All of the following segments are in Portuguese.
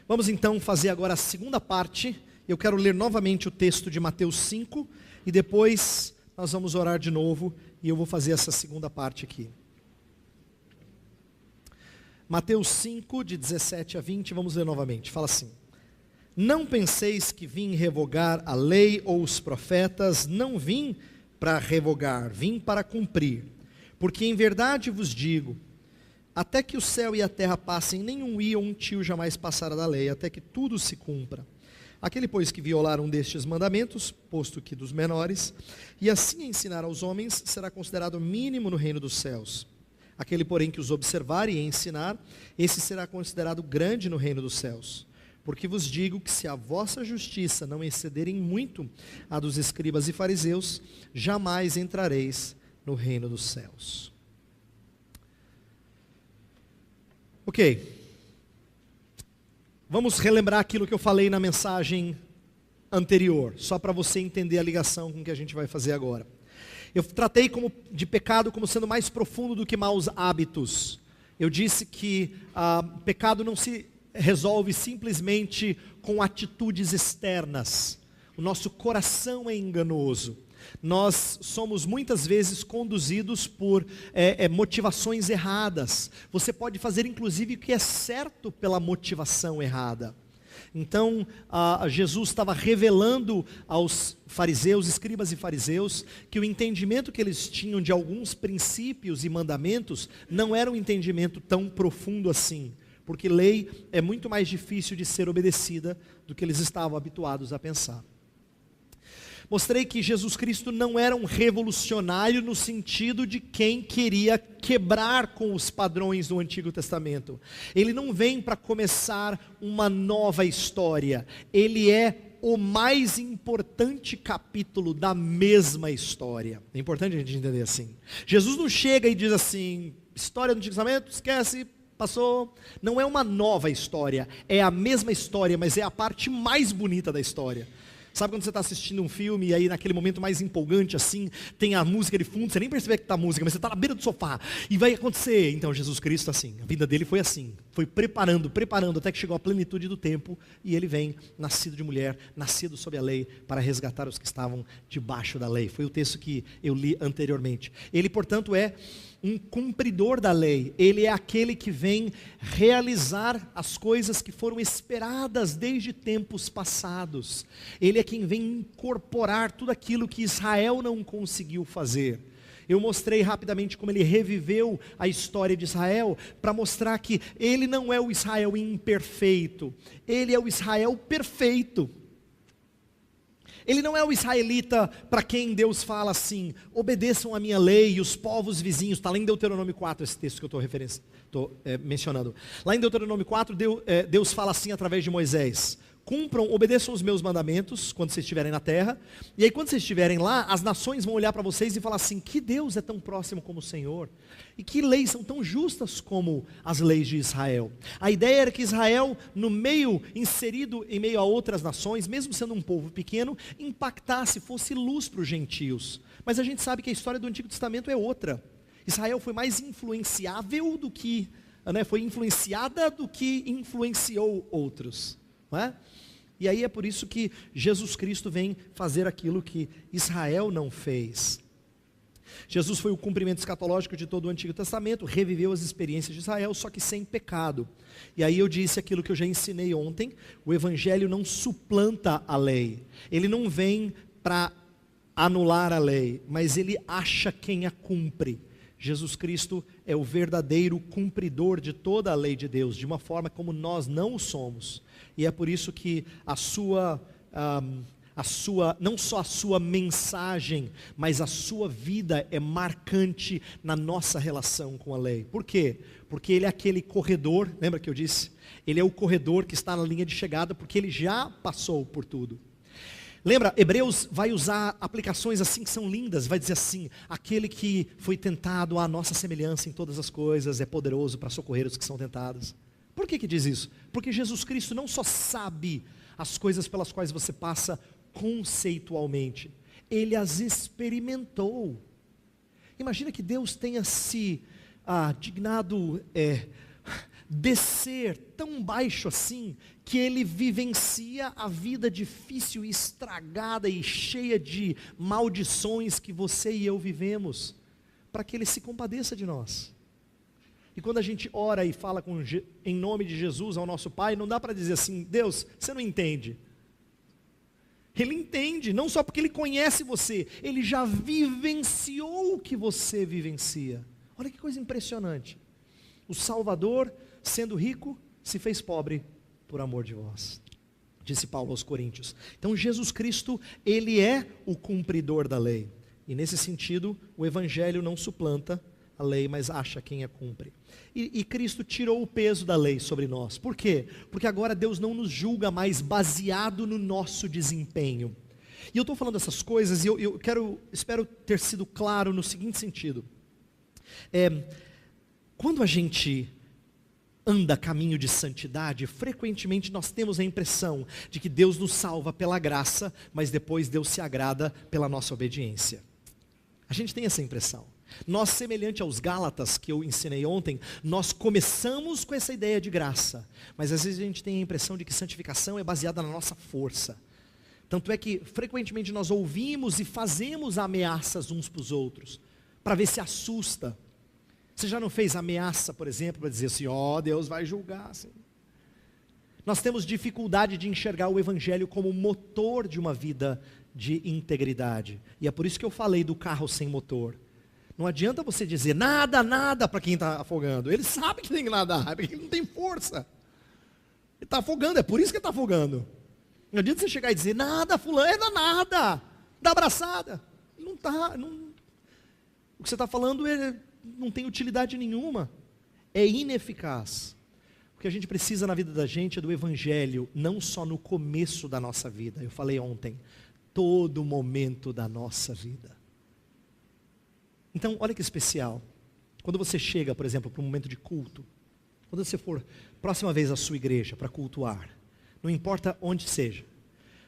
Vamos então fazer agora a segunda parte. Eu quero ler novamente o texto de Mateus 5 e depois nós vamos orar de novo e eu vou fazer essa segunda parte aqui. Mateus 5, de 17 a 20, vamos ler novamente. Fala assim: Não penseis que vim revogar a lei ou os profetas, não vim para revogar, vim para cumprir. Porque em verdade vos digo, até que o céu e a terra passem, nenhum i ou um tio jamais passará da lei, até que tudo se cumpra. Aquele, pois, que violar um destes mandamentos, posto que dos menores, e assim ensinar aos homens, será considerado mínimo no reino dos céus. Aquele, porém, que os observar e ensinar, esse será considerado grande no reino dos céus. Porque vos digo que se a vossa justiça não excederem muito a dos escribas e fariseus, jamais entrareis no reino dos céus. Ok. Vamos relembrar aquilo que eu falei na mensagem anterior, só para você entender a ligação com o que a gente vai fazer agora. Eu tratei de pecado como sendo mais profundo do que maus hábitos. Eu disse que pecado não se resolve simplesmente com atitudes externas. O nosso coração é enganoso. Nós somos muitas vezes conduzidos por motivações erradas. Você pode fazer inclusive o que é certo pela motivação errada. Então, Jesus estava revelando aos fariseus, escribas e fariseus, que o entendimento que eles tinham de alguns princípios e mandamentos não era um entendimento tão profundo assim, porque lei é muito mais difícil de ser obedecida do que eles estavam habituados a pensar. Mostrei que Jesus Cristo não era um revolucionário no sentido de quem queria quebrar com os padrões do Antigo Testamento. Ele não vem para começar uma nova história. Ele é o mais importante capítulo da mesma história. É importante a gente entender assim. Jesus não chega e diz assim, história do Antigo Testamento, esquece, passou. Não é uma nova história, é a mesma história, mas é a parte mais bonita da história. Sabe quando você está assistindo um filme e aí naquele momento mais empolgante assim, tem a música de fundo, você nem percebe que está a música, mas você está na beira do sofá e vai acontecer. Então Jesus Cristo assim, a vida dele foi assim, foi preparando, até que chegou a plenitude do tempo e ele vem, nascido de mulher, nascido sob a lei, para resgatar os que estavam debaixo da lei. Foi o texto que eu li anteriormente. Ele, portanto, é um cumpridor da lei. Ele é aquele que vem realizar as coisas que foram esperadas desde tempos passados. Ele é quem vem incorporar tudo aquilo que Israel não conseguiu fazer. Eu mostrei rapidamente como ele reviveu a história de Israel, para mostrar que ele não é o Israel imperfeito, ele é o Israel perfeito. Ele não é o israelita para quem Deus fala assim, obedeçam a minha lei e os povos vizinhos. Está lá em Deuteronômio 4, esse texto que eu estou mencionando. Lá em Deuteronômio 4, Deus fala assim através de Moisés: obedeçam os meus mandamentos quando vocês estiverem na terra. E aí quando vocês estiverem lá, as nações vão olhar para vocês e falar assim, que Deus é tão próximo como o Senhor? E que leis são tão justas como as leis de Israel? A ideia era que Israel, inserido em meio a outras nações, mesmo sendo um povo pequeno, impactasse, fosse luz para os gentios. Mas a gente sabe que a história do Antigo Testamento é outra. Israel foi mais influenciável do que, foi influenciada do que influenciou outros. Não é? E aí é por isso que Jesus Cristo vem fazer aquilo que Israel não fez. Jesus foi o cumprimento escatológico de todo o Antigo Testamento, reviveu as experiências de Israel, só que sem pecado. E aí eu disse aquilo que eu já ensinei ontem: o Evangelho não suplanta a lei, ele não vem para anular a lei, mas ele acha quem a cumpre. Jesus Cristo é o verdadeiro cumpridor de toda a lei de Deus, de uma forma como nós não o somos. E é por isso que não só a sua mensagem, mas a sua vida é marcante na nossa relação com a lei. Por quê? Porque ele é aquele corredor, lembra que eu disse? Ele é o corredor que está na linha de chegada, porque ele já passou por tudo. Lembra, Hebreus vai usar aplicações assim que são lindas, vai dizer assim: aquele que foi tentado à nossa semelhança em todas as coisas é poderoso para socorrer os que são tentados. Por que diz isso? Porque Jesus Cristo não só sabe as coisas pelas quais você passa conceitualmente, ele as experimentou. Imagina que Deus tenha se dignado descer tão baixo assim, que ele vivencia a vida difícil, estragada e cheia de maldições que você e eu vivemos, para que ele se compadeça de nós. E quando a gente ora e fala em nome de Jesus ao nosso Pai, não dá para dizer assim: Deus, você não entende. Ele entende, não só porque ele conhece você, ele já vivenciou o que você vivencia. Olha que coisa impressionante. O Salvador, sendo rico, se fez pobre por amor de vós, disse Paulo aos Coríntios. Então Jesus Cristo, ele é o cumpridor da lei. E nesse sentido, o Evangelho não suplanta a lei, mas acha quem a cumpre. E Cristo tirou o peso da lei sobre nós. Por quê? Porque agora Deus não nos julga mais baseado no nosso desempenho. E eu estou falando essas coisas e eu espero ter sido claro no seguinte sentido. Quando a gente anda caminho de santidade, frequentemente nós temos a impressão de que Deus nos salva pela graça, mas depois Deus se agrada pela nossa obediência. A gente tem essa impressão. Nós, semelhante aos Gálatas que eu ensinei ontem, nós começamos com essa ideia de graça, mas às vezes a gente tem a impressão de que santificação é baseada na nossa força. Tanto é que frequentemente nós ouvimos e fazemos ameaças uns para os outros, para ver se assusta. Você já não fez ameaça, por exemplo, para dizer assim: ó, Deus vai julgar assim. Nós temos dificuldade de enxergar o Evangelho como motor de uma vida de integridade, e é por isso que eu falei do carro sem motor. Não adianta você dizer nada para quem está afogando. Ele sabe que tem que nadar, é porque ele não tem força. Ele está afogando, é por isso que ele está afogando. Não adianta você chegar e dizer nada, fulano, nada, dá abraçada. Não está, o que você está falando não tem utilidade nenhuma, é ineficaz. O que a gente precisa na vida da gente é do Evangelho, não só no começo da nossa vida. Eu falei ontem, todo momento da nossa vida. Então, olha que especial, quando você chega, por exemplo, para um momento de culto, quando você for próxima vez à sua igreja para cultuar, não importa onde seja,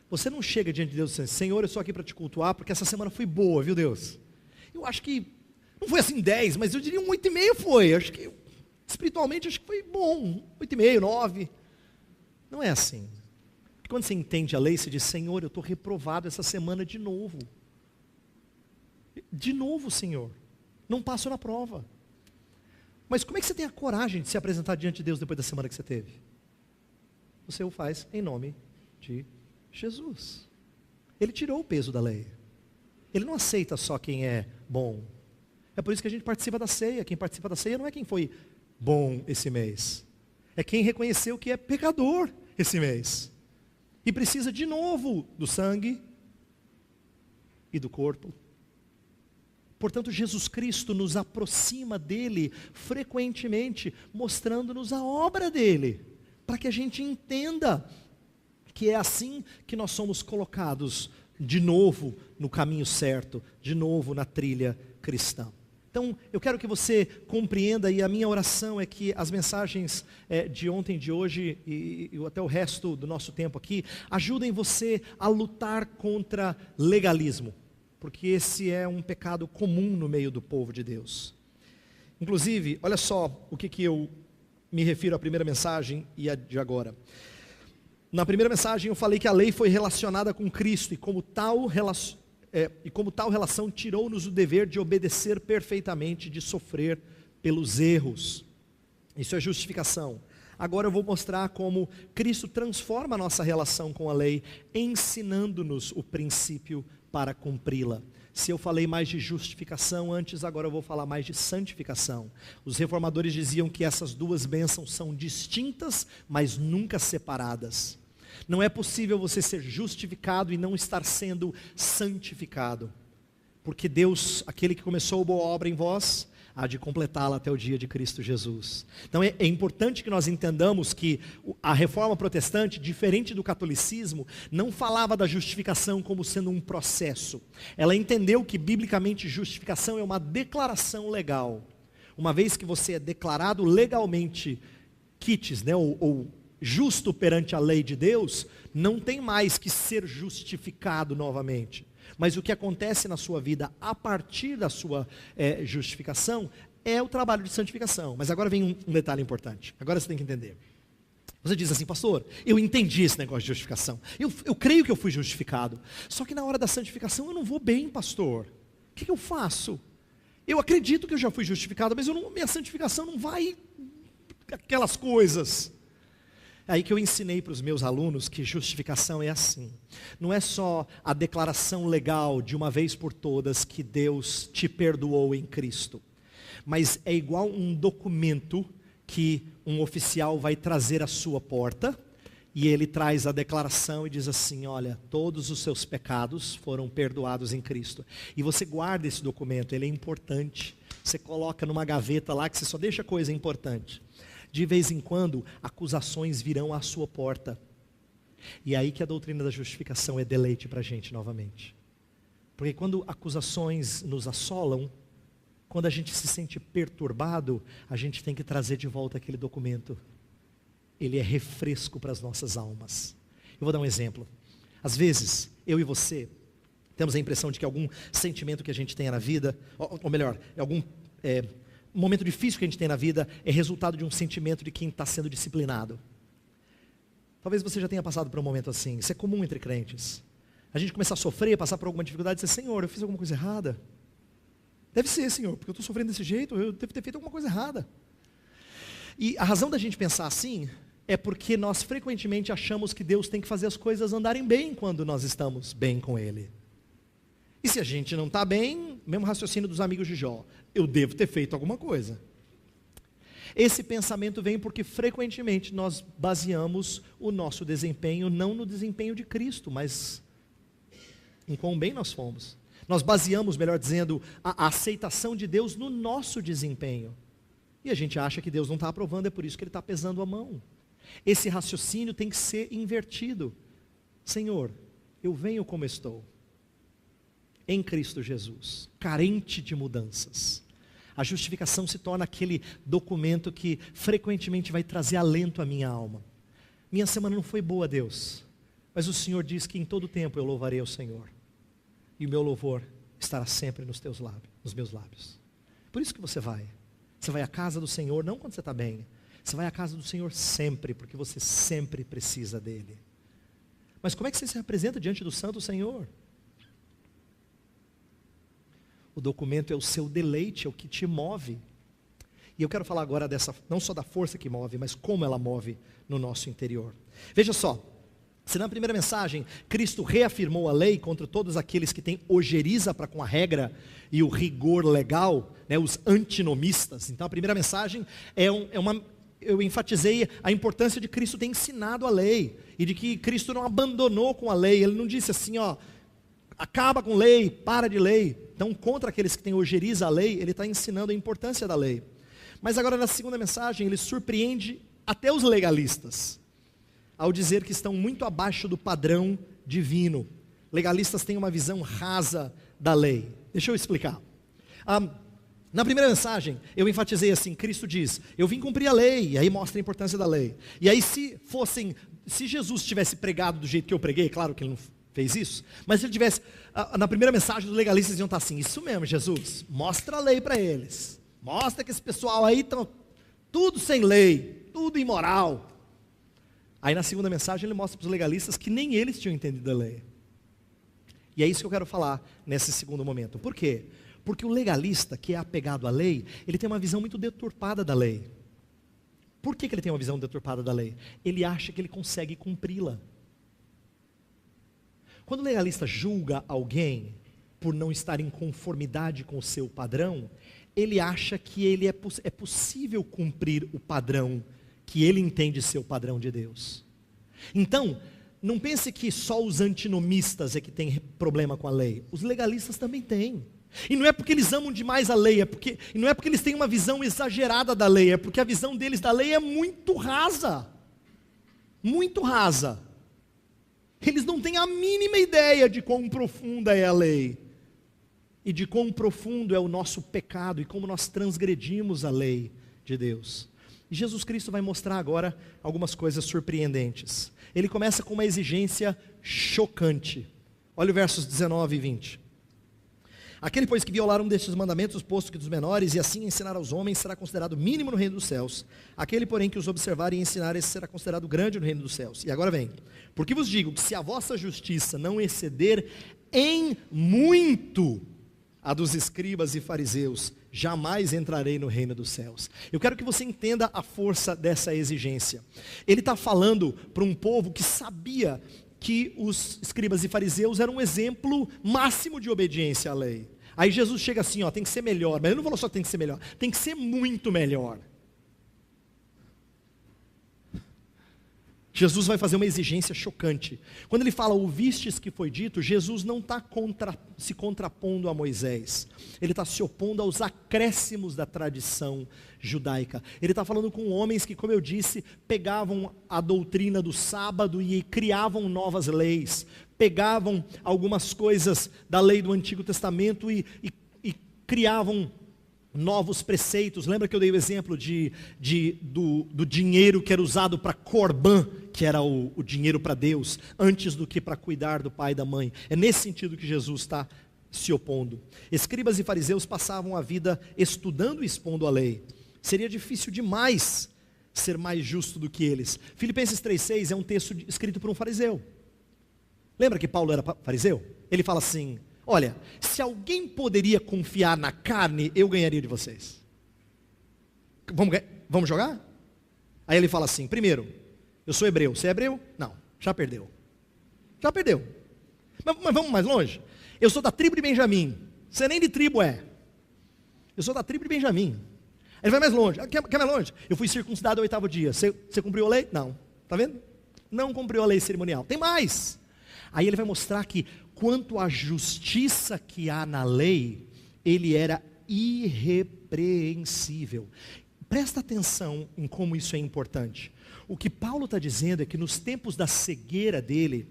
você não chega diante de Deus e diz: Senhor, eu estou aqui para te cultuar, porque essa semana foi boa, viu Deus? Eu acho que, não foi assim 10, mas eu diria um 8,5 foi, acho que, espiritualmente, acho que foi bom, 8,5, 9, não é assim. Porque quando você entende a lei, você diz: Senhor, eu estou reprovado essa semana de novo. De novo, Senhor, não passo na prova. Mas como é que você tem a coragem de se apresentar diante de Deus depois da semana que você teve? Você o faz em nome de Jesus. Ele tirou o peso da lei. Ele não aceita só quem é bom. É por isso que a gente participa da ceia. Quem participa da ceia não é quem foi bom esse mês, é quem reconheceu que é pecador esse mês e precisa de novo do sangue e do corpo. Portanto, Jesus Cristo nos aproxima dele frequentemente, mostrando-nos a obra dele, para que a gente entenda que é assim que nós somos colocados de novo no caminho certo, de novo na trilha cristã. Então, eu quero que você compreenda, e a minha oração é que as mensagens de ontem, de hoje e até o resto do nosso tempo aqui, ajudem você a lutar contra legalismo. Porque esse é um pecado comum no meio do povo de Deus. Inclusive, olha só o que eu me refiro à primeira mensagem e a de agora. Na primeira mensagem eu falei que a lei foi relacionada com Cristo e como tal relação tirou-nos o dever de obedecer perfeitamente, de sofrer pelos erros. Isso é justificação. Agora eu vou mostrar como Cristo transforma a nossa relação com a lei, ensinando-nos o princípio para cumpri-la. Se eu falei mais de justificação antes, agora eu vou falar mais de santificação. Os reformadores diziam que essas duas bênçãos são distintas, mas nunca separadas. Não é possível você ser justificado e não estar sendo santificado. Porque Deus, aquele que começou a boa obra em vós, há de completá-la até o dia de Cristo Jesus. Então é importante que nós entendamos que a reforma protestante, diferente do catolicismo, não falava da justificação como sendo um processo. Ela entendeu que biblicamente justificação é uma declaração legal. Uma vez que você é declarado legalmente quites, ou justo perante a lei de Deus, não tem mais que ser justificado novamente. Mas o que acontece na sua vida a partir da sua justificação é o trabalho de santificação. Mas agora vem um detalhe importante. Agora você tem que entender. Você diz assim, pastor, eu entendi esse negócio de justificação. Eu creio que eu fui justificado. Só que na hora da santificação eu não vou bem, pastor. O que eu faço? Eu acredito que eu já fui justificado, mas minha santificação não vai aquelas coisas. É aí que eu ensinei para os meus alunos que justificação é assim. Não é só a declaração legal de uma vez por todas que Deus te perdoou em Cristo. Mas é igual um documento que um oficial vai trazer à sua porta, e ele traz a declaração e diz assim, olha, todos os seus pecados foram perdoados em Cristo. E você guarda esse documento, ele é importante. Você coloca numa gaveta lá que você só deixa coisa importante. De vez em quando, acusações virão à sua porta. E é aí que a doutrina da justificação é deleite para a gente novamente. Porque quando acusações nos assolam, quando a gente se sente perturbado, a gente tem que trazer de volta aquele documento. Ele é refresco para as nossas almas. Eu vou dar um exemplo. Às vezes, eu e você, temos a impressão de que algum sentimento que a gente tenha na vida, ou melhor, algum momento difícil que a gente tem na vida, é resultado de um sentimento de quem está sendo disciplinado. Talvez você já tenha passado por um momento assim. Isso é comum entre crentes. A gente começar a sofrer, passar por alguma dificuldade, e dizer, Senhor, eu fiz alguma coisa errada? Deve ser, Senhor, porque eu estou sofrendo desse jeito, eu devo ter feito alguma coisa errada. E a razão da gente pensar assim é porque nós frequentemente achamos que Deus tem que fazer as coisas andarem bem quando nós estamos bem com Ele. E se a gente não está bem, mesmo raciocínio dos amigos de Jó, eu devo ter feito alguma coisa. Esse pensamento vem porque frequentemente nós baseamos o nosso desempenho não no desempenho de Cristo, mas em quão bem nós fomos. Nós baseamos, melhor dizendo, a aceitação de Deus no nosso desempenho. E a gente acha que Deus não está aprovando, é por isso que Ele está pesando a mão. Esse raciocínio tem que ser invertido. Senhor, eu venho como estou, em Cristo Jesus, carente de mudanças. A justificação se torna aquele documento que frequentemente vai trazer alento à minha alma. Minha semana não foi boa, Deus, mas o Senhor diz que em todo tempo eu louvarei ao Senhor. E o meu louvor estará sempre nos meus lábios. Por isso que você vai à casa do Senhor, não quando você está bem. Você vai à casa do Senhor sempre, porque você sempre precisa dEle. Mas como é que você se apresenta diante do Santo Senhor? O documento é o seu deleite, é o que te move. E eu quero falar agora não só da força que move, mas como ela move no nosso interior. Veja só. Se na primeira mensagem, Cristo reafirmou a lei contra todos aqueles que têm ojeriza para com a regra e o rigor legal, né, os antinomistas. Então a primeira mensagem eu enfatizei a importância de Cristo ter ensinado a lei, e de que Cristo não abandonou com a lei. Ele não disse assim, acaba com lei, para de lei. Então contra aqueles que têm ojeriza a lei, ele está ensinando a importância da lei. Mas agora na segunda mensagem, ele surpreende até os legalistas, ao dizer que estão muito abaixo do padrão divino. Legalistas têm uma visão rasa da lei. Deixa eu explicar. Na primeira mensagem, eu enfatizei assim, Cristo diz, eu vim cumprir a lei, e aí mostra a importância da lei. E aí se Jesus tivesse pregado do jeito que eu preguei, claro que ele não fez isso, mas se ele tivesse, na primeira mensagem, os legalistas iam estar assim, isso mesmo, Jesus, mostra a lei para eles. Mostra que esse pessoal aí estão tudo sem lei, tudo imoral. Aí na segunda mensagem ele mostra para os legalistas que nem eles tinham entendido a lei. E é isso que eu quero falar nesse segundo momento. Por quê? Porque o legalista que é apegado à lei, ele tem uma visão muito deturpada da lei. Por que ele tem uma visão deturpada da lei? Ele acha que ele consegue cumpri-la. Quando o legalista julga alguém por não estar em conformidade com o seu padrão, ele acha que é possível cumprir o padrão que ele entende ser o padrão de Deus. Então, não pense que só os antinomistas é que têm problema com a lei. Os legalistas também têm. E não é porque eles amam demais a lei, e não é porque eles têm uma visão exagerada da lei, é porque a visão deles da lei é muito rasa. Muito rasa. Eles não têm a mínima ideia de quão profunda é a lei. E de quão profundo é o nosso pecado, e como nós transgredimos a lei de Deus. E Jesus Cristo vai mostrar agora algumas coisas surpreendentes. Ele começa com uma exigência chocante. Olha o versos 19 e 20. Aquele, pois, que violar um destes mandamentos, posto que dos menores, e assim ensinar aos homens, será considerado mínimo no reino dos céus. Aquele, porém, que os observar e ensinar, esse será considerado grande no reino dos céus. E agora vem: porque vos digo que se a vossa justiça não exceder em muito a dos escribas e fariseus, jamais entrarei no reino dos céus. Eu quero que você entenda a força dessa exigência. Ele está falando para um povo que sabia que os escribas e fariseus eram um exemplo máximo de obediência à lei. Aí Jesus chega assim, ó, tem que ser melhor. Mas ele não falou só que tem que ser melhor, tem que ser muito melhor. Jesus vai fazer uma exigência chocante. Quando ele fala, ouvistes que foi dito, Jesus não está se contrapondo a Moisés. Ele está se opondo aos acréscimos da tradição judaica. Ele está falando com homens que, como eu disse, pegavam a doutrina do sábado e criavam novas leis. Pegavam algumas coisas da lei do Antigo Testamento e criavam novos preceitos. Lembra que eu dei o exemplo do dinheiro que era usado para Corban, que era o dinheiro para Deus, antes do que para cuidar do pai e da mãe. É nesse sentido que Jesus está se opondo. Escribas e fariseus passavam a vida estudando e expondo a lei. Seria difícil demais ser mais justo do que eles. Filipenses 3,6 é um texto escrito por um fariseu. Lembra que Paulo era fariseu? Ele fala assim: olha, se alguém poderia confiar na carne, eu ganharia de vocês. Vamos jogar? Aí ele fala assim: primeiro, eu sou hebreu, você é hebreu? Não, já perdeu. Já perdeu. Mas vamos mais longe? Eu sou da tribo de Benjamim, você nem de tribo é. Eu sou da tribo de Benjamim. Ele vai mais longe. Quer mais longe? Eu fui circuncidado ao 8º dia. Você cumpriu a lei? Não. Está vendo? Não cumpriu a lei cerimonial. Tem mais. Aí ele vai mostrar que, quanto à justiça que há na lei, ele era irrepreensível. Presta atenção em como isso é importante. O que Paulo está dizendo é que nos tempos da cegueira dele,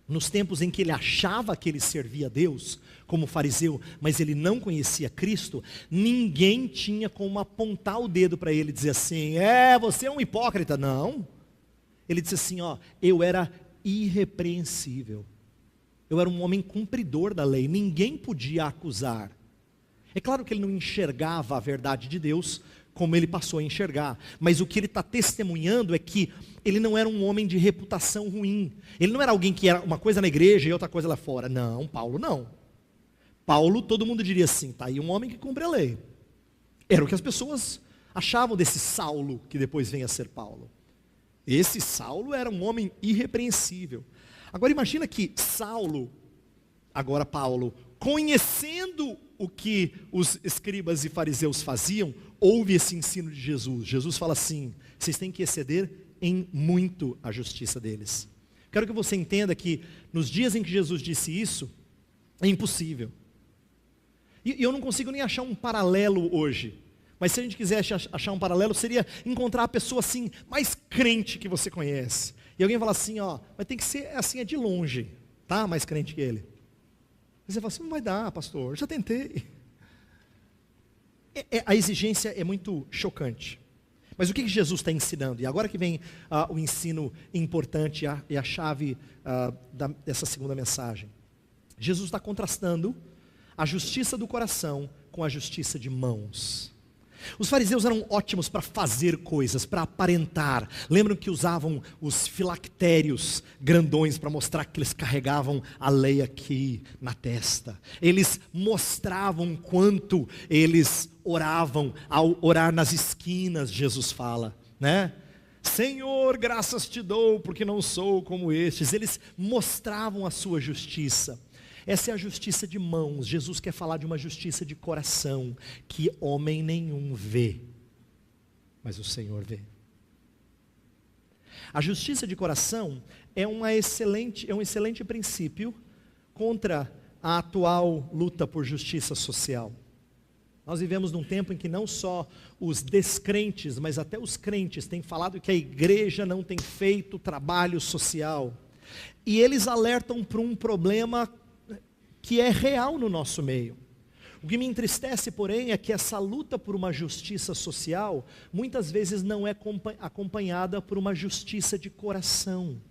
nos tempos em que ele achava que ele servia a Deus, como fariseu, mas ele não conhecia Cristo, ninguém tinha como apontar o dedo para ele e dizer assim: você é um hipócrita. Não. Ele disse assim, eu era irrepreensível. Eu era um homem cumpridor da lei, ninguém podia acusar. É claro que ele não enxergava a verdade de Deus como ele passou a enxergar, mas o que ele está testemunhando é que ele não era um homem de reputação ruim. Ele não era alguém que era uma coisa na igreja e outra coisa lá fora. Não, Paulo não. Paulo, todo mundo diria assim, está aí um homem que cumpre a lei. Era o que as pessoas achavam desse Saulo, que depois vem a ser Paulo. Esse Saulo era um homem irrepreensível. Agora imagina que Saulo, agora Paulo, conhecendo o que os escribas e fariseus faziam, ouve esse ensino de Jesus. Jesus fala assim: vocês têm que exceder em muito a justiça deles. Quero que você entenda que nos dias em que Jesus disse isso, é impossível. E eu não consigo nem achar um paralelo hoje. Mas se a gente quisesse achar um paralelo, seria encontrar a pessoa assim, mais crente que você conhece. E alguém fala assim, mas tem que ser assim, é de longe, tá? Mais crente que ele. E você fala assim, não vai dar, pastor, eu já tentei. A exigência é muito chocante. Mas o que Jesus está ensinando? E agora que vem o ensino importante e a chave dessa segunda mensagem. Jesus está contrastando a justiça do coração com a justiça de mãos. Os fariseus eram ótimos para fazer coisas, para aparentar. Lembram que usavam os filactérios grandões para mostrar que eles carregavam a lei aqui na testa. Eles mostravam quanto eles oravam ao orar nas esquinas, Jesus fala, né? Senhor, graças te dou, porque não sou como estes. Eles mostravam a sua justiça. Essa é a justiça de mãos. Jesus quer falar de uma justiça de coração, que homem nenhum vê, mas o Senhor vê. A justiça de coração é um excelente princípio contra a atual luta por justiça social. Nós vivemos num tempo em que não só os descrentes, mas até os crentes têm falado que a igreja não tem feito trabalho social. E eles alertam para um problema que é real no nosso meio. O que me entristece, porém, é que essa luta por uma justiça social, muitas vezes não é acompanhada por uma justiça de coração.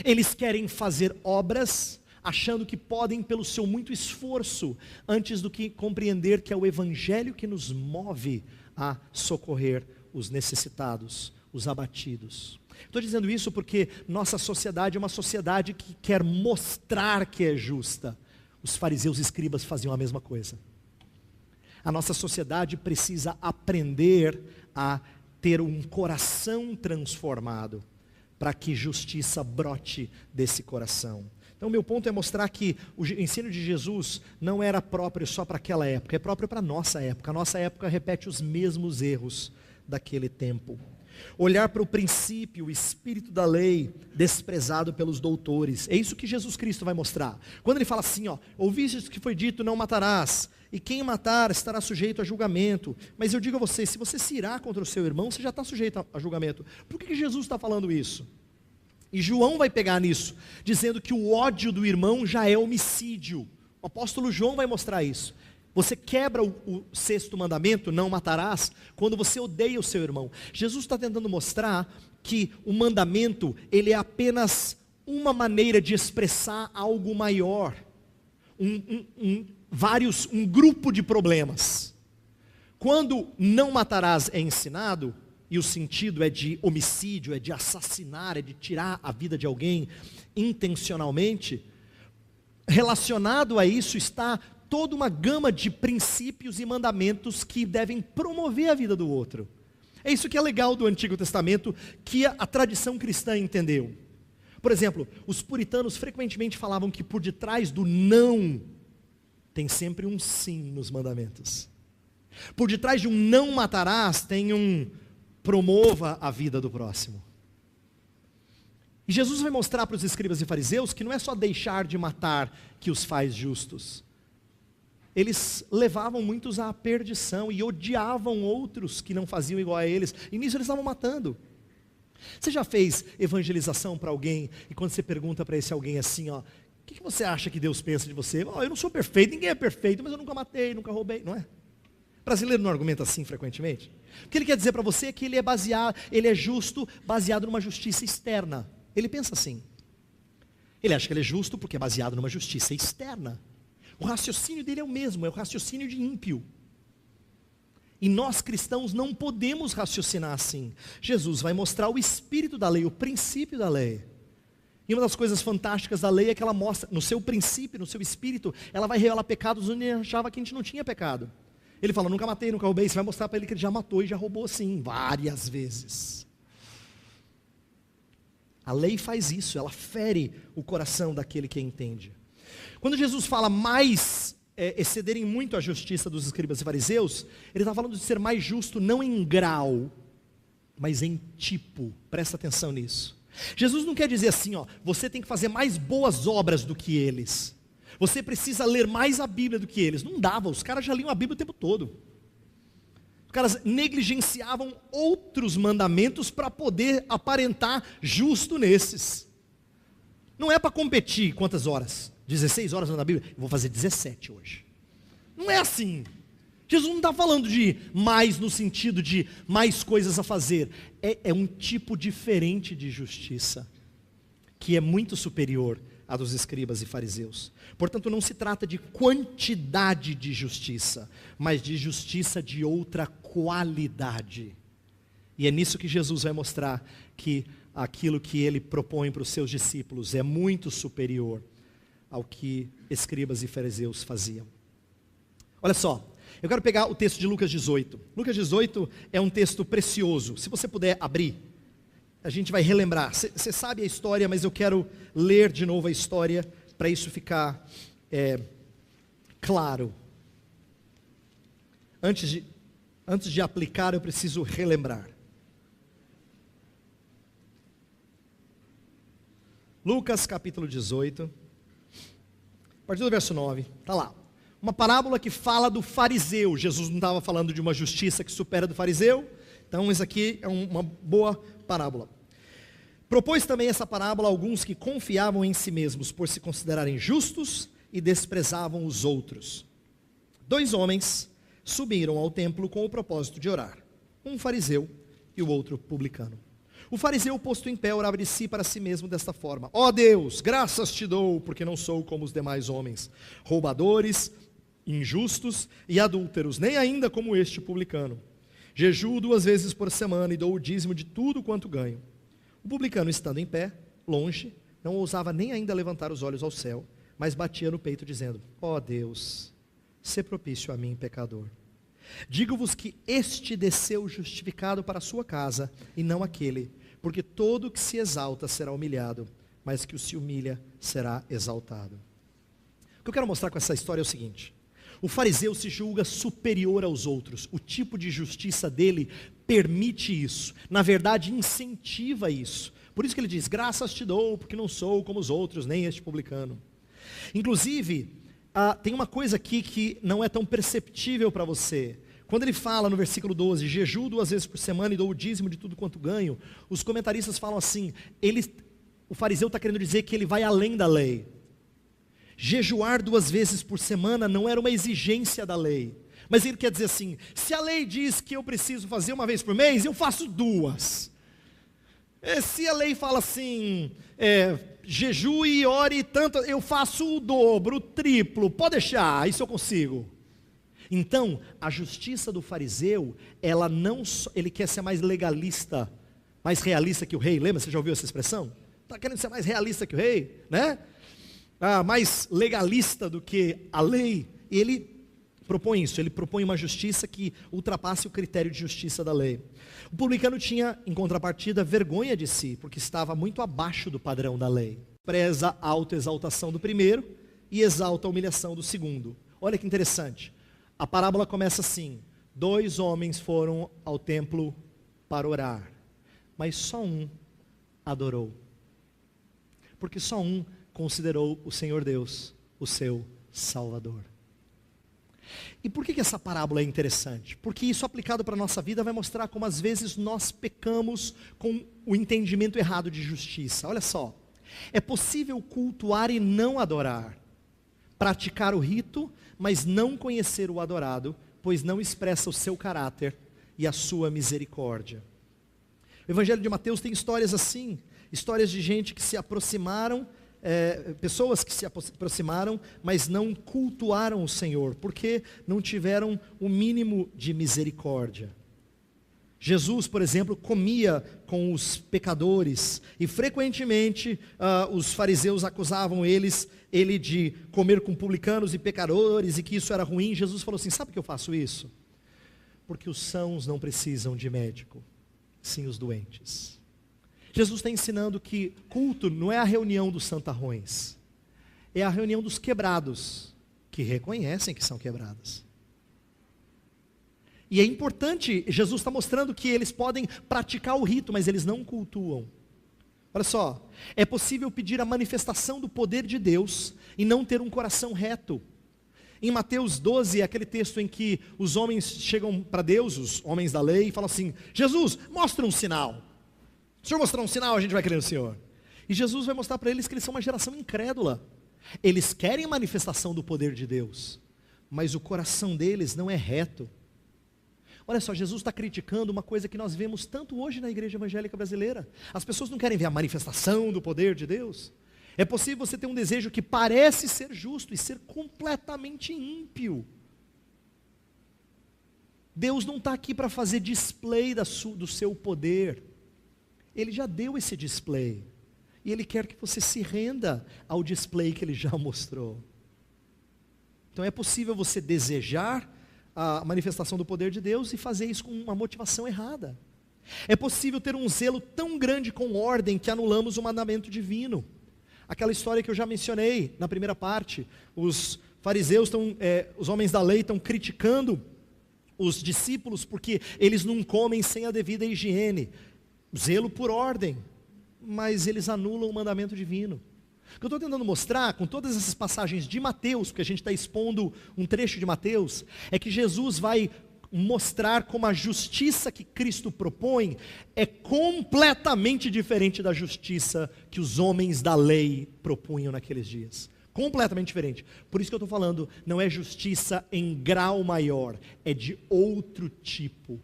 Eles querem fazer obras achando que podem pelo seu muito esforço, antes do que compreender que é o Evangelho que nos move a socorrer os necessitados, os abatidos. Estou dizendo isso porque nossa sociedade é uma sociedade que quer mostrar que é justa. Os fariseus e escribas faziam a mesma coisa. A nossa sociedade precisa aprender a ter um coração transformado, para que justiça brote desse coração. Então, meu ponto é mostrar que o ensino de Jesus não era próprio só para aquela época, é próprio para a nossa época. A nossa época repete os mesmos erros daquele tempo. Olhar para o princípio, o espírito da lei, desprezado pelos doutores. É isso que Jesus Cristo vai mostrar. Quando ele fala assim, ouviste que foi dito, não matarás, e quem matar estará sujeito a julgamento. Mas eu digo a você, se você se irá contra o seu irmão, você já está sujeito a julgamento. Por que Jesus está falando isso? E João vai pegar nisso, dizendo que o ódio do irmão já é homicídio. O apóstolo João vai mostrar isso. Você quebra o sexto mandamento, não matarás, quando você odeia o seu irmão. Jesus está tentando mostrar que o mandamento, ele é apenas uma maneira de expressar algo maior. Um grupo de problemas. Quando não matarás é ensinado, e o sentido é de homicídio, é de assassinar, é de tirar a vida de alguém intencionalmente, relacionado a isso está toda uma gama de princípios e mandamentos que devem promover a vida do outro. É isso que é legal do Antigo Testamento, que a tradição cristã entendeu. Por exemplo, os puritanos frequentemente falavam que por detrás do não, tem sempre um sim nos mandamentos. Por detrás de um não matarás, tem um promova a vida do próximo. E Jesus vai mostrar para os escribas e fariseus que não é só deixar de matar que os faz justos. Eles levavam muitos à perdição e odiavam outros que não faziam igual a eles. E nisso eles estavam matando. Você já fez evangelização para alguém e quando você pergunta para esse alguém assim, o que você acha que Deus pensa de você? Eu não sou perfeito, ninguém é perfeito, mas eu nunca matei, nunca roubei, não é? Brasileiro não argumenta assim frequentemente. O que ele quer dizer para você é que ele é justo baseado numa justiça externa. Ele pensa assim. Ele acha que ele é justo porque é baseado numa justiça externa. O raciocínio dele é o mesmo, é o raciocínio de ímpio. E nós cristãos não podemos raciocinar assim. Jesus vai mostrar o espírito da lei, o princípio da lei. E uma das coisas fantásticas da lei é que ela mostra, no seu princípio, no seu espírito, ela vai revelar pecados onde ele achava que a gente não tinha pecado. Ele fala, nunca matei, nunca roubei. Você vai mostrar para ele que ele já matou e já roubou sim, várias vezes. A lei faz isso, ela fere o coração daquele que entende. Quando Jesus fala mais, excederem muito a justiça dos escribas e fariseus, ele está falando de ser mais justo não em grau, mas em tipo. Presta atenção nisso. Jesus não quer dizer assim, você tem que fazer mais boas obras do que eles. Você precisa ler mais a Bíblia do que eles. Não dava, os caras já liam a Bíblia o tempo todo. Os caras negligenciavam outros mandamentos para poder aparentar justo nesses. Não é para competir quantas horas? 16 horas na Bíblia? Eu vou fazer 17 hoje. Não é assim. Jesus não está falando de mais no sentido de mais coisas a fazer. É um tipo diferente de justiça, que é muito superior à dos escribas e fariseus. Portanto, não se trata de quantidade de justiça, mas de justiça de outra qualidade. E é nisso que Jesus vai mostrar que aquilo que ele propõe para os seus discípulos é muito superior ao que escribas e fariseus faziam. Olha só, eu quero pegar o texto de Lucas 18. Lucas 18 é um texto precioso. Se você puder abrir, a gente vai relembrar. Você sabe a história, mas eu quero ler de novo a história para isso ficar claro. Antes de aplicar, eu preciso relembrar. Lucas capítulo 18, a partir do verso 9, está lá. Uma parábola que fala do fariseu. Jesus não estava falando de uma justiça que supera do fariseu, então isso aqui é uma boa parábola. Propôs também essa parábola a alguns que confiavam em si mesmos por se considerarem justos e desprezavam os outros. 2 homens subiram ao templo com o propósito de orar, um fariseu e o outro publicano. O fariseu, posto em pé, orava de si para si mesmo desta forma: ó Deus, graças te dou, porque não sou como os demais homens, roubadores, injustos e adúlteros, nem ainda como este publicano. Jejuo 2 vezes por semana e dou o dízimo de tudo quanto ganho. O publicano, estando em pé, longe, não ousava nem ainda levantar os olhos ao céu, mas batia no peito, dizendo: ó Deus, sê propício a mim, pecador. Digo-vos que este desceu justificado para a sua casa, e não aquele, porque todo que se exalta será humilhado, mas que o se humilha será exaltado. O que eu quero mostrar com essa história é o seguinte: o fariseu se julga superior aos outros, o tipo de justiça dele permite isso, na verdade incentiva isso. Por isso que ele diz: graças te dou, porque não sou como os outros, nem este publicano. Inclusive, tem uma coisa aqui que não é tão perceptível para você. Quando ele fala no versículo 12, jejuo 2 vezes por semana e dou o dízimo de tudo quanto ganho, os comentaristas falam assim, o fariseu está querendo dizer que ele vai além da lei. Jejuar 2 vezes por semana não era uma exigência da lei, mas ele quer dizer assim: se a lei diz que eu preciso fazer 1 vez por mês, eu faço 2. Se a lei fala assim, jejue e ore tanto, eu faço o dobro, o triplo, pode deixar, isso eu consigo. Então, a justiça do fariseu, ele quer ser mais legalista, mais realista que o rei. Lembra, você já ouviu essa expressão? Está querendo ser mais realista que o rei, né? Mais legalista do que a lei. E ele propõe isso, ele propõe uma justiça que ultrapasse o critério de justiça da lei. O publicano tinha, em contrapartida, vergonha de si, porque estava muito abaixo do padrão da lei. Preza a autoexaltação do primeiro e exalta a humilhação do segundo. Olha que interessante, a parábola começa assim: 2 homens foram ao templo para orar, mas só um adorou, porque só um considerou o Senhor Deus o seu Salvador. E por que essa parábola é interessante? Porque isso aplicado para a nossa vida vai mostrar como às vezes nós pecamos com o entendimento errado de justiça. Olha só, é possível cultuar e não adorar, praticar o rito, mas não conhecer o adorado, pois não expressa o seu caráter e a sua misericórdia. O Evangelho de Mateus tem histórias assim, histórias de gente que se aproximaram, pessoas que se aproximaram, mas não cultuaram o Senhor, porque não tiveram o mínimo de misericórdia. Jesus, por exemplo, comia com os pecadores, e frequentemente os fariseus acusavam ele de comer com publicanos e pecadores, e que isso era ruim. Jesus falou assim: sabe por que eu faço isso? Porque os sãos não precisam de médico, sim os doentes. Jesus está ensinando que culto não é a reunião dos santarrões, é a reunião dos quebrados, que reconhecem que são quebrados. E é importante, Jesus está mostrando que eles podem praticar o rito, mas eles não cultuam. Olha só, é possível pedir a manifestação do poder de Deus e não ter um coração reto. Em Mateus 12, é aquele texto em que os homens chegam para Deus, os homens da lei, e falam assim: Jesus, mostra um sinal. Se o Senhor mostrar um sinal, a gente vai crer no Senhor. E Jesus vai mostrar para eles que eles são uma geração incrédula. Eles querem a manifestação do poder de Deus, mas o coração deles não é reto. Olha só, Jesus está criticando uma coisa que nós vemos tanto hoje na igreja evangélica brasileira. As pessoas não querem ver a manifestação do poder de Deus. É possível você ter um desejo que parece ser justo e ser completamente ímpio. Deus não está aqui para fazer display do seu poder. Ele já deu esse display, e Ele quer que você se renda ao display que Ele já mostrou. Então é possível você desejar a manifestação do poder de Deus e fazer isso com uma motivação errada. É possível ter um zelo tão grande com ordem que anulamos o mandamento divino. Aquela história que eu já mencionei na primeira parte, os fariseus os homens da lei estão criticando os discípulos porque eles não comem sem a devida higiene. Zelo por ordem, mas eles anulam o mandamento divino. O que eu estou tentando mostrar com todas essas passagens de Mateus, porque a gente está expondo um trecho de Mateus, é que Jesus vai mostrar como a justiça que Cristo propõe é completamente diferente da justiça que os homens da lei propunham naqueles dias. Completamente diferente. Por isso que eu estou falando, não é justiça em grau maior, é de outro tipo.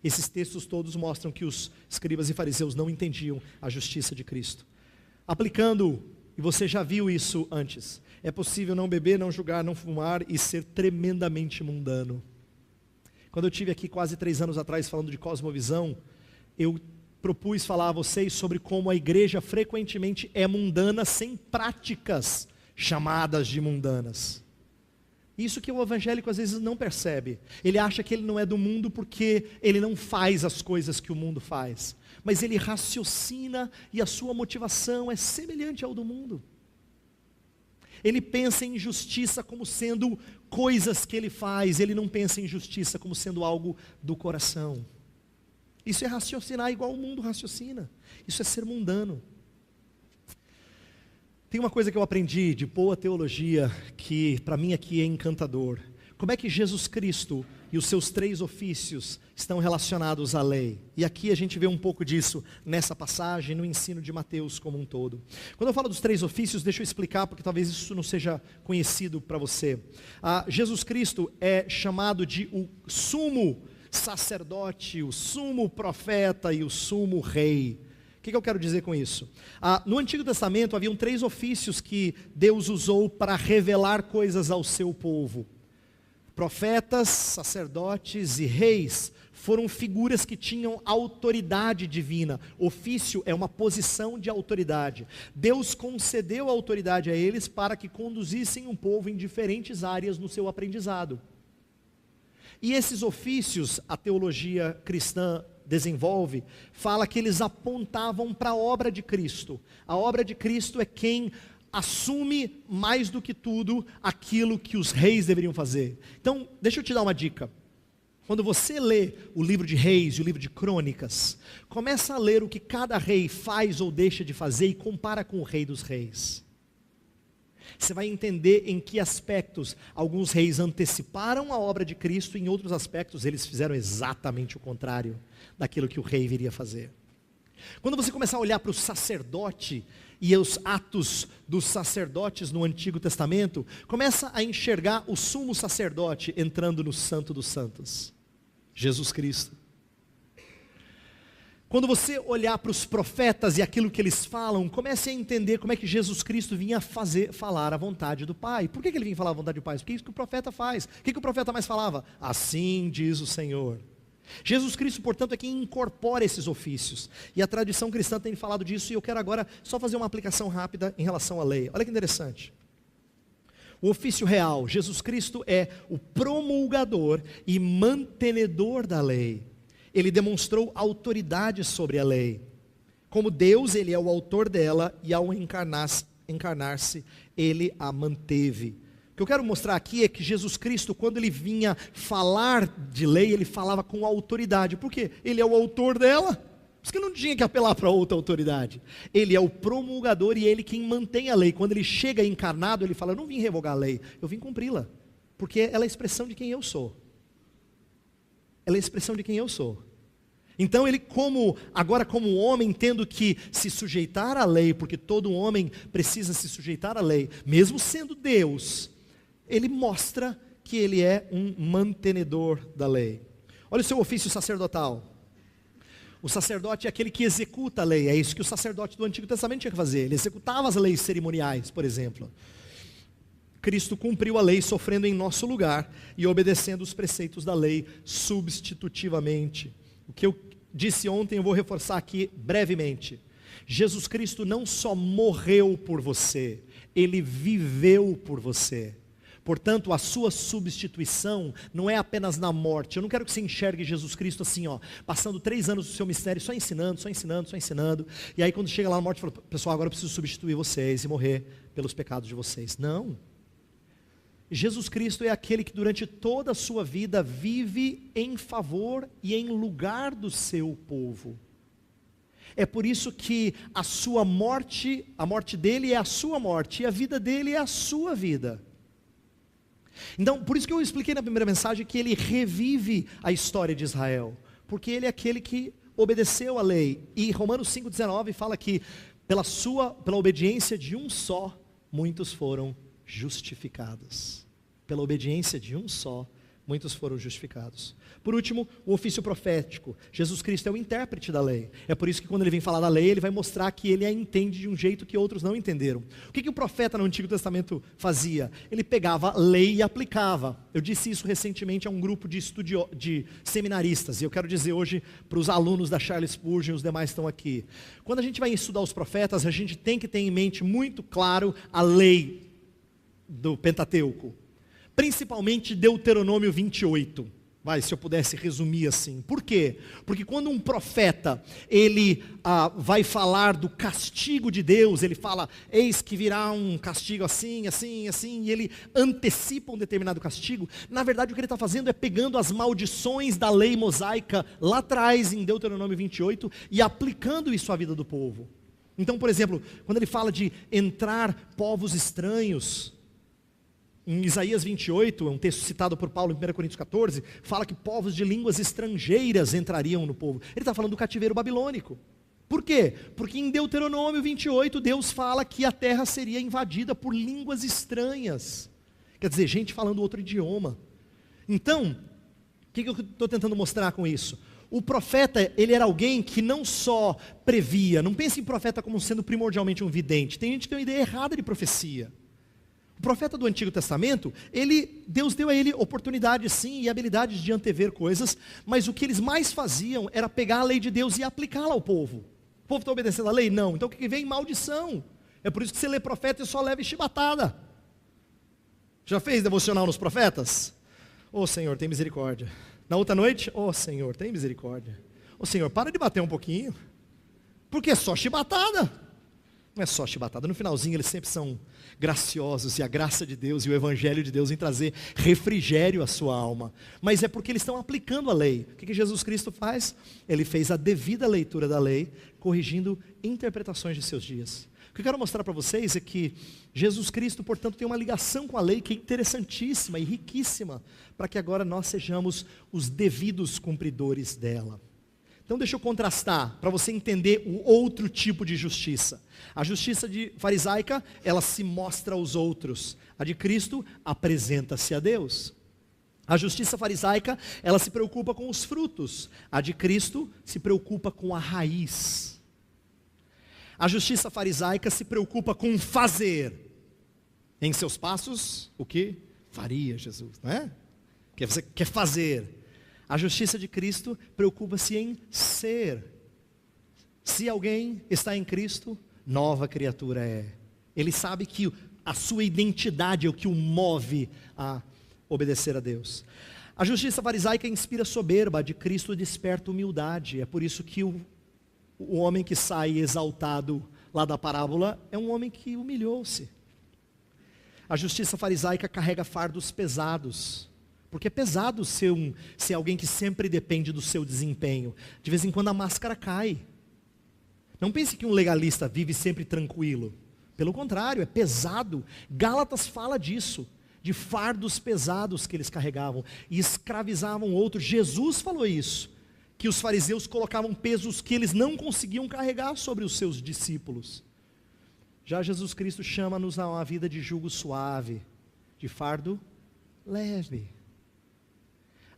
Esses textos todos mostram que os escribas e fariseus não entendiam a justiça de Cristo. Aplicando, e você já viu isso antes, é possível não beber, não julgar, não fumar e ser tremendamente mundano. Quando eu tive aqui quase 3 anos atrás falando de cosmovisão, eu propus falar a vocês sobre como a igreja frequentemente é mundana sem práticas chamadas de mundanas. Isso que o evangélico às vezes não percebe. Ele acha que ele não é do mundo porque ele não faz as coisas que o mundo faz. Mas ele raciocina e a sua motivação é semelhante ao do mundo. Ele pensa em justiça como sendo coisas que ele faz, ele não pensa em justiça como sendo algo do coração. Isso é raciocinar igual o mundo raciocina. Isso é ser mundano. Tem uma coisa que eu aprendi de boa teologia, que para mim aqui é encantador. Como é que Jesus Cristo e os seus 3 ofícios estão relacionados à lei? E aqui a gente vê um pouco disso nessa passagem, no ensino de Mateus como um todo. Quando eu falo dos 3 ofícios, deixa eu explicar, porque talvez isso não seja conhecido para você. Jesus Cristo é chamado de o sumo sacerdote, o sumo profeta e o sumo rei. O que eu quero dizer com isso? No Antigo Testamento haviam 3 ofícios que Deus usou para revelar coisas ao seu povo. Profetas, sacerdotes e reis foram figuras que tinham autoridade divina. Ofício é uma posição de autoridade. Deus concedeu a autoridade a eles para que conduzissem um povo em diferentes áreas no seu aprendizado. E esses ofícios, a teologia cristã desenvolve, fala que eles apontavam para a obra de Cristo. A obra de Cristo é quem assume mais do que tudo aquilo que os reis deveriam fazer. Então, deixa eu te dar uma dica. Quando você lê o livro de Reis e o livro de Crônicas, começa a ler o que cada rei faz ou deixa de fazer e compara com o rei dos reis. Você vai entender em que aspectos alguns reis anteciparam a obra de Cristo e em outros aspectos eles fizeram exatamente o contrário daquilo que o rei viria fazer. Quando você começar a olhar para o sacerdote e os atos dos sacerdotes no Antigo Testamento, começa a enxergar o sumo sacerdote entrando no Santo dos Santos, Jesus Cristo. Quando você olhar para os profetas e aquilo que eles falam, comece a entender como é que Jesus Cristo vinha falar a vontade do Pai. Por que ele vinha falar a vontade do Pai? Porque é isso que o profeta faz. O que o profeta mais falava? Assim diz o Senhor. Jesus Cristo, portanto, é quem incorpora esses ofícios. E a tradição cristã tem falado disso, e eu quero agora só fazer uma aplicação rápida em relação à lei. Olha que interessante. O ofício real, Jesus Cristo é o promulgador e mantenedor da lei. Ele demonstrou autoridade sobre a lei. Como Deus, ele é o autor dela, e ao encarnar-se, ele a manteve. O que eu quero mostrar aqui é que Jesus Cristo, quando ele vinha falar de lei, ele falava com autoridade. Por quê? Ele é o autor dela. Por isso que não tinha que apelar para outra autoridade. Ele é o promulgador e ele quem mantém a lei. Quando ele chega encarnado, ele fala, eu não vim revogar a lei, eu vim cumpri-la. Porque ela é a expressão de quem eu sou. Ela é a expressão de quem eu sou. Então ele agora como homem, tendo que se sujeitar à lei, porque todo homem precisa se sujeitar à lei, mesmo sendo Deus, ele mostra que ele é um mantenedor da lei. Olha o seu ofício sacerdotal. O sacerdote é aquele que executa a lei, é isso que o sacerdote do Antigo Testamento tinha que fazer, ele executava as leis cerimoniais, por exemplo. Cristo cumpriu a lei sofrendo em nosso lugar e obedecendo os preceitos da lei substitutivamente. O que eu disse ontem eu vou reforçar aqui brevemente. Jesus Cristo não só morreu por você, ele viveu por você. Portanto, a sua substituição não é apenas na morte. Eu não quero que você enxergue Jesus Cristo assim, passando 3 anos do seu mistério, só ensinando. E aí quando chega lá na morte, fala, pessoal, agora eu preciso substituir vocês e morrer pelos pecados de vocês. Não. Jesus Cristo é aquele que durante toda a sua vida vive em favor e em lugar do seu povo. É por isso que a sua morte, a morte dele é a sua morte, e a vida dele é a sua vida. Então, por isso que eu expliquei na primeira mensagem que ele revive a história de Israel, porque ele é aquele que obedeceu a lei. E Romanos 5,19 fala que pela obediência de um só, muitos foram justificados. Pela obediência de um só, muitos foram justificados. Por último, o ofício profético. Jesus Cristo é o intérprete da lei. É por isso que quando ele vem falar da lei, ele vai mostrar que ele a entende de um jeito que outros não entenderam. O que o profeta no Antigo Testamento fazia? Ele pegava a lei e aplicava. Eu disse isso recentemente a um grupo de seminaristas, e eu quero dizer hoje para os alunos da Charles Spurgeon, os demais estão aqui. Quando a gente vai estudar os profetas, a gente tem que ter em mente muito claro a lei do Pentateuco. Principalmente Deuteronômio 28, se eu pudesse resumir assim. Por quê? Porque quando um profeta, ele vai falar do castigo de Deus, ele fala, eis que virá um castigo assim, assim, assim, e ele antecipa um determinado castigo, na verdade o que ele está fazendo é pegando as maldições da lei mosaica lá atrás, em Deuteronômio 28, e aplicando isso à vida do povo. Então, por exemplo, quando ele fala de entrar povos estranhos, em Isaías 28, é um texto citado por Paulo em 1 Coríntios 14, fala que povos de línguas estrangeiras entrariam no povo. Ele está falando do cativeiro babilônico. Por quê? Porque em Deuteronômio 28, Deus fala que a terra seria invadida por línguas estranhas. Quer dizer, gente falando outro idioma. Então, o que eu estou tentando mostrar com isso? O profeta, ele era alguém que não só previa, não pense em profeta como sendo primordialmente um vidente. Tem gente que tem uma ideia errada de profecia. O profeta do Antigo Testamento, Deus deu a ele oportunidade sim e habilidades de antever coisas, mas o que eles mais faziam era pegar a lei de Deus e aplicá-la ao povo. O povo está obedecendo a lei? Não. Então o que vem? Maldição. É por isso que você lê profeta e só leva chibatada. Já fez devocional nos profetas? Ô Senhor, tem misericórdia. Na outra noite, ô Senhor, tem misericórdia. Ô Senhor, para de bater um pouquinho, porque é só chibatada. Não é só chibatada, no finalzinho eles sempre são graciosos, e a graça de Deus e o Evangelho de Deus vem trazer refrigério à sua alma, mas é porque eles estão aplicando a lei. O que Jesus Cristo faz? Ele fez a devida leitura da lei, corrigindo interpretações de seus dias. O que eu quero mostrar para vocês é que Jesus Cristo, portanto, tem uma ligação com a lei que é interessantíssima e riquíssima, para que agora nós sejamos os devidos cumpridores dela. Então deixa eu contrastar, para você entender o outro tipo de justiça. A justiça farisaica, ela se mostra aos outros. A de Cristo, apresenta-se a Deus. A justiça farisaica, ela se preocupa com os frutos. A de Cristo se preocupa com a raiz. A justiça farisaica se preocupa com fazer. Em seus passos, o que faria Jesus, não é? Que você quer fazer. A justiça de Cristo preocupa-se em ser. Se alguém está em Cristo, nova criatura é. Ele sabe que a sua identidade é o que o move a obedecer a Deus. A justiça farisaica inspira soberba, a de Cristo desperta humildade. É por isso que o homem que sai exaltado lá da parábola é um homem que humilhou-se. A justiça farisaica carrega fardos pesados. Porque é pesado ser alguém que sempre depende do seu desempenho. De vez em quando a máscara cai. Não pense que um legalista vive sempre tranquilo. Pelo contrário, é pesado. Gálatas fala disso, de fardos pesados que eles carregavam e escravizavam outros. Jesus falou isso, que os fariseus colocavam pesos que eles não conseguiam carregar sobre os seus discípulos. Já Jesus Cristo chama-nos a uma vida de jugo suave, de fardo leve.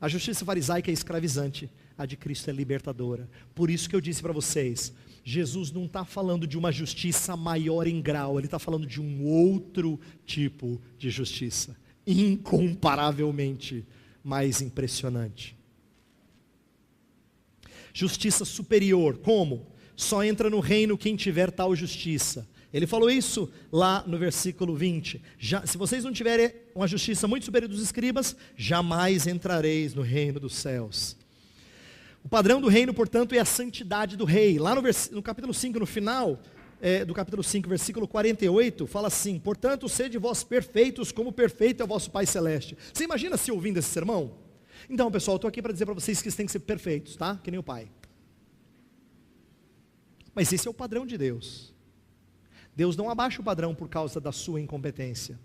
A justiça farisaica é escravizante, a de Cristo é libertadora. Por isso que eu disse para vocês, Jesus não está falando de uma justiça maior em grau, ele está falando de um outro tipo de justiça, incomparavelmente mais impressionante. Justiça superior, como? Só entra no reino quem tiver tal justiça. Ele falou isso lá no versículo 20. Se vocês não tiverem uma justiça muito superior dos escribas, jamais entrareis no reino dos céus. O padrão do reino, portanto, é a santidade do rei. Lá no capítulo 5, no final do capítulo 5, versículo 48, fala assim: portanto, sede vós perfeitos, como perfeito é o vosso Pai Celeste. Você imagina se ouvindo esse sermão? Então, pessoal, eu estou aqui para dizer para vocês que vocês têm que ser perfeitos, tá? Que nem o Pai. Mas esse é o padrão de Deus. Deus não abaixa o padrão por causa da sua incompetência,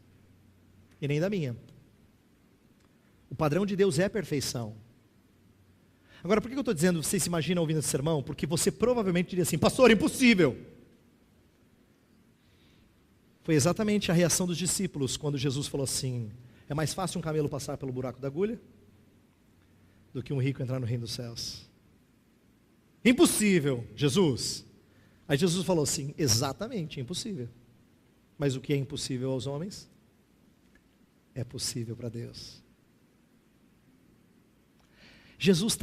e nem da minha. O padrão de Deus é perfeição. Agora, por que eu estou dizendo, você se imagina ouvindo esse sermão? Porque você provavelmente diria assim: pastor, impossível. Foi exatamente a reação dos discípulos, quando Jesus falou assim: é mais fácil um camelo passar pelo buraco da agulha, do que um rico entrar no reino dos céus. Impossível, Jesus. Aí Jesus falou assim, exatamente, impossível. Mas o que é impossível aos homens, é possível para Deus. Jesus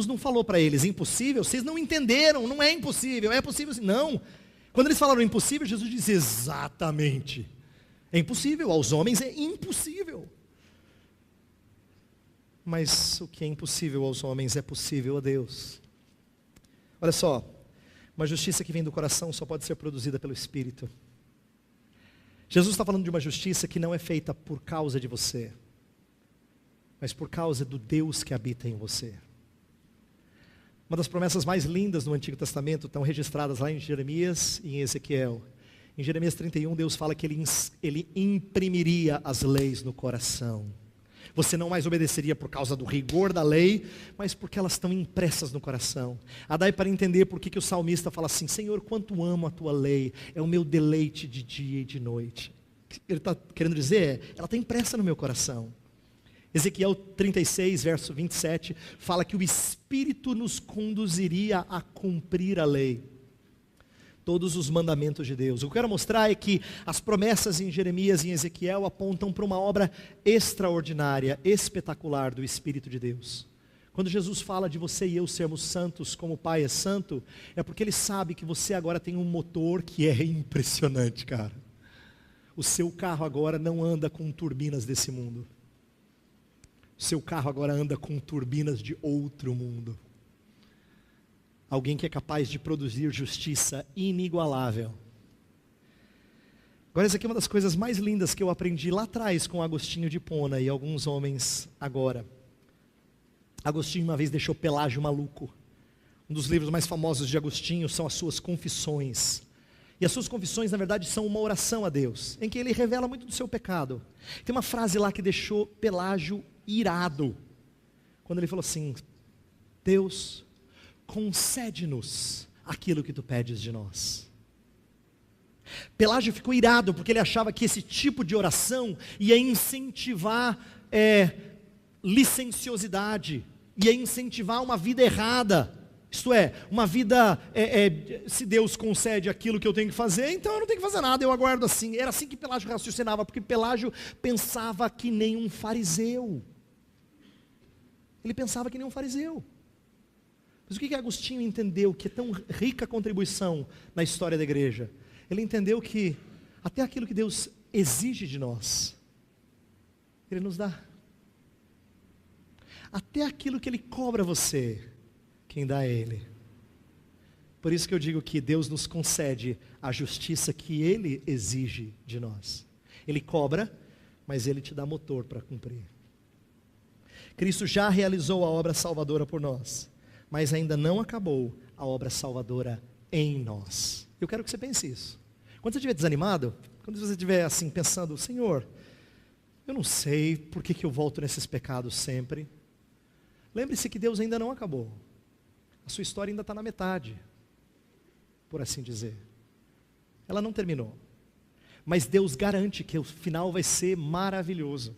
não falou para eles, impossível, vocês não entenderam, não é impossível, é possível sim. Não, quando eles falaram impossível, Jesus disse exatamente, é impossível, aos homens é impossível. Mas o que é impossível aos homens é possível a Deus. Olha só, uma justiça que vem do coração só pode ser produzida pelo Espírito. Jesus está falando de uma justiça que não é feita por causa de você, mas por causa do Deus que habita em você. Uma das promessas mais lindas no Antigo Testamento estão registradas lá em Jeremias e em Ezequiel. Em Jeremias 31, Deus fala que ele imprimiria as leis no coração. Você não mais obedeceria por causa do rigor da lei, mas porque elas estão impressas no coração. Dá para entender por que o salmista fala assim, Senhor, quanto amo a tua lei, é o meu deleite de dia e de noite. O que ele está querendo dizer ela está impressa no meu coração. Ezequiel 36, verso 27, fala que o Espírito nos conduziria a cumprir a lei. Todos os mandamentos de Deus. O que eu quero mostrar é que as promessas em Jeremias e em Ezequiel apontam para uma obra extraordinária, espetacular do Espírito de Deus. Quando Jesus fala de você e eu sermos santos como o Pai é santo, é porque Ele sabe que você agora tem um motor que é impressionante, cara. O seu carro agora não anda com turbinas desse mundo. O seu carro agora anda com turbinas de outro mundo. Alguém que é capaz de produzir justiça inigualável. Agora, essa aqui é uma das coisas mais lindas que eu aprendi lá atrás com Agostinho de Hipona e alguns homens agora. Agostinho uma vez deixou Pelágio maluco. Um dos livros mais famosos de Agostinho são as suas confissões. E as suas confissões, na verdade, são uma oração a Deus, em que ele revela muito do seu pecado. Tem uma frase lá que deixou Pelágio irado, quando ele falou assim, Deus, concede-nos aquilo que tu pedes de nós. Pelágio ficou irado, porque ele achava que esse tipo de oração ia incentivar licenciosidade, ia incentivar uma vida errada, isto é, uma vida, se Deus concede aquilo que eu tenho que fazer, então eu não tenho que fazer nada, eu aguardo assim. Era assim que Pelágio raciocinava, porque Pelágio pensava que nem um fariseu. Ele pensava que nem um fariseu. Mas o que Agostinho entendeu, que é tão rica a contribuição na história da igreja? Ele entendeu que até aquilo que Deus exige de nós, Ele nos dá. Até aquilo que Ele cobra você, quem dá é Ele. Por isso que eu digo que Deus nos concede a justiça que Ele exige de nós. Ele cobra, mas Ele te dá motor para cumprir. Cristo já realizou a obra salvadora por nós, mas ainda não acabou a obra salvadora em nós. Eu quero que você pense isso. Quando você estiver desanimado, quando você estiver assim pensando, Senhor, eu não sei por que eu volto nesses pecados sempre. Lembre-se que Deus ainda não acabou. A sua história ainda está na metade, por assim dizer. Ela não terminou. Mas Deus garante que o final vai ser maravilhoso.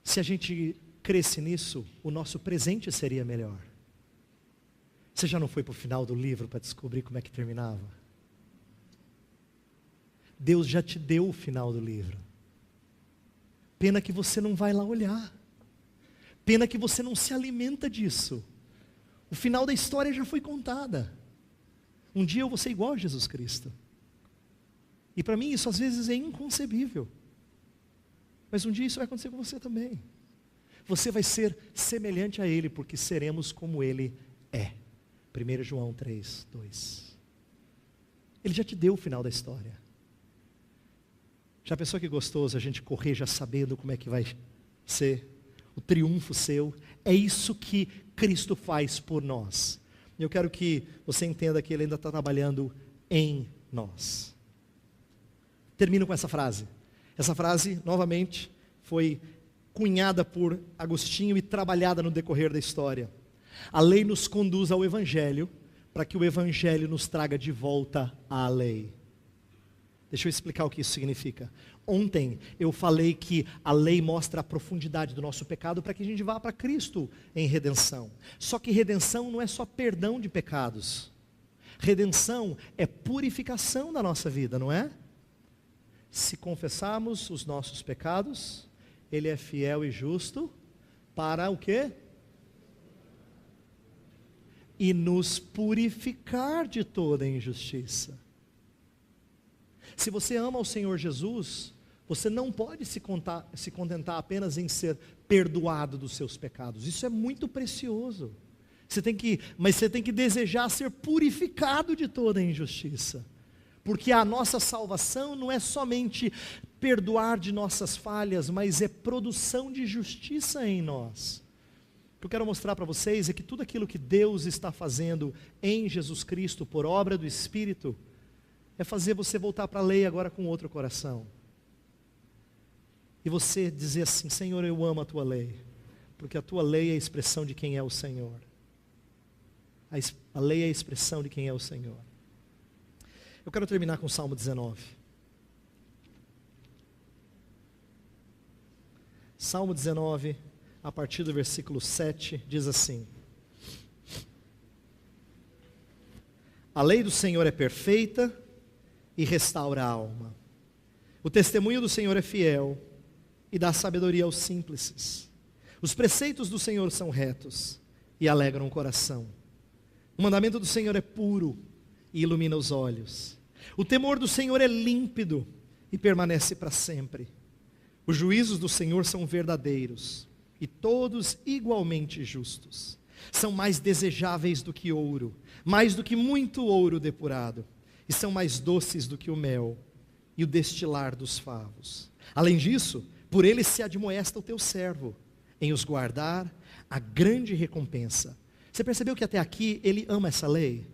Se a gente cresce nisso, o nosso presente seria melhor. Você já não foi para o final do livro para descobrir como é que terminava? Deus já te deu o final do livro. Pena que você não vai lá olhar. Pena que você não se alimenta disso. O final da história já foi contada. Um dia eu vou ser igual a Jesus Cristo. E para mim isso às vezes é inconcebível. Mas um dia isso vai acontecer com você também. Você vai ser semelhante a Ele, porque seremos como Ele é. 1 João 3, 2. Ele já te deu o final da história. Já pensou que gostoso a gente correr já sabendo como é que vai ser? O triunfo seu. É isso que Cristo faz por nós. E eu quero que você entenda que Ele ainda está trabalhando em nós. Termino com essa frase. Essa frase, novamente, foi cunhada por Agostinho e trabalhada no decorrer da história. A lei nos conduz ao Evangelho, para que o Evangelho nos traga de volta à lei. Deixa eu explicar o que isso significa. Ontem eu falei que a lei mostra a profundidade do nosso pecado para que a gente vá para Cristo em redenção. Só que redenção não é só perdão de pecados. Redenção é purificação da nossa vida, não é? Se confessarmos os nossos pecados, Ele é fiel e justo para o quê? E nos purificar de toda injustiça. Se você ama o Senhor Jesus, você não pode se contentar apenas em ser perdoado dos seus pecados. Isso é muito precioso. Mas você tem que desejar ser purificado de toda injustiça. Porque a nossa salvação não é somente perdoar de nossas falhas, mas é produção de justiça em nós. O que eu quero mostrar para vocês é que tudo aquilo que Deus está fazendo em Jesus Cristo, por obra do Espírito, é fazer você voltar para a lei agora com outro coração. E você dizer assim: Senhor, eu amo a tua lei, porque a tua lei é a expressão de quem é o Senhor. A lei é a expressão de quem é o Senhor. Eu quero terminar com o Salmo 19. Salmo 19, a partir do versículo 7, diz assim: A lei do Senhor é perfeita e restaura a alma. O testemunho do Senhor é fiel e dá sabedoria aos simples. Os preceitos do Senhor são retos e alegram o coração. O mandamento do Senhor é puro e ilumina os olhos. O temor do Senhor é límpido e permanece para sempre. Os juízos do Senhor são verdadeiros e todos igualmente justos. São mais desejáveis do que ouro, mais do que muito ouro depurado, e são mais doces do que o mel e o destilar dos favos. Além disso, por eles se admoesta o teu servo, em os guardar a grande recompensa. Você percebeu que até aqui ele ama essa lei?